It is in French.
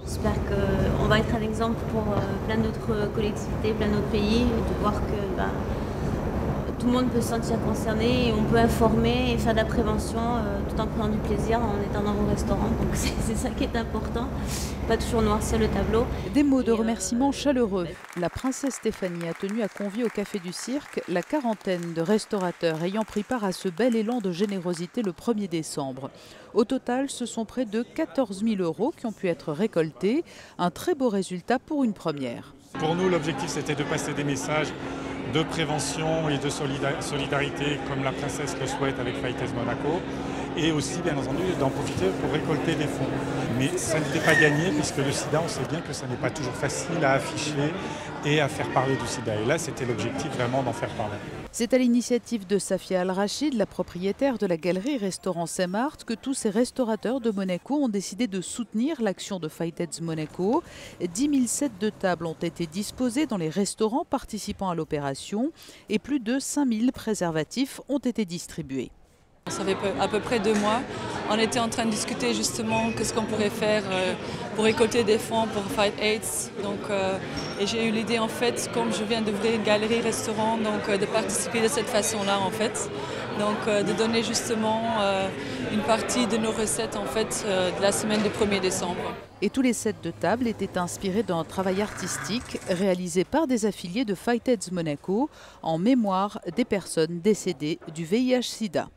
J'espère qu'on va être un exemple pour plein d'autres collectivités, plein d'autres pays, de voir que tout le monde peut se sentir concerné et on peut informer et faire de la prévention tout en prenant du plaisir en étant dans vos restaurants. Donc c'est ça qui est important, pas toujours noircir le tableau. Des mots de remerciement chaleureux. La princesse Stéphanie a tenu à convier au Café du Cirque la quarantaine de restaurateurs ayant pris part à ce bel élan de générosité le 1er décembre. Au total, ce sont près de 14 000 € qui ont pu être récoltés. Un très beau résultat pour une première. Pour nous, l'objectif, c'était de passer des messages de prévention et de solidarité, comme la princesse le souhaite avec Fighters Monaco, et aussi, bien entendu, d'en profiter pour récolter des fonds. Mais ça n'était pas gagné, puisque le sida, on sait bien que ça n'est pas toujours facile à afficher et à faire parler du sida. Et là, c'était l'objectif vraiment d'en faire parler. C'est à l'initiative de Safia Al-Rachid, la propriétaire de la galerie-restaurant Saint-Marthe, que tous ces restaurateurs de Monaco ont décidé de soutenir l'action de Fighters Monaco. 10 000 sets de table ont été disposés dans les restaurants participant à l'opération et plus de 5 000 préservatifs ont été distribués. Ça fait à peu près 2 mois. On était en train de discuter justement qu'est-ce qu'on pourrait faire pour récolter des fonds pour Fight AIDS. Et j'ai eu l'idée en fait, comme je viens d'ouvrir une galerie-restaurant, de participer de cette façon-là en fait. De donner justement une partie de nos recettes en fait de la semaine du 1er décembre. Et tous les sets de table étaient inspirés d'un travail artistique réalisé par des affiliés de Fight AIDS Monaco en mémoire des personnes décédées du VIH-Sida.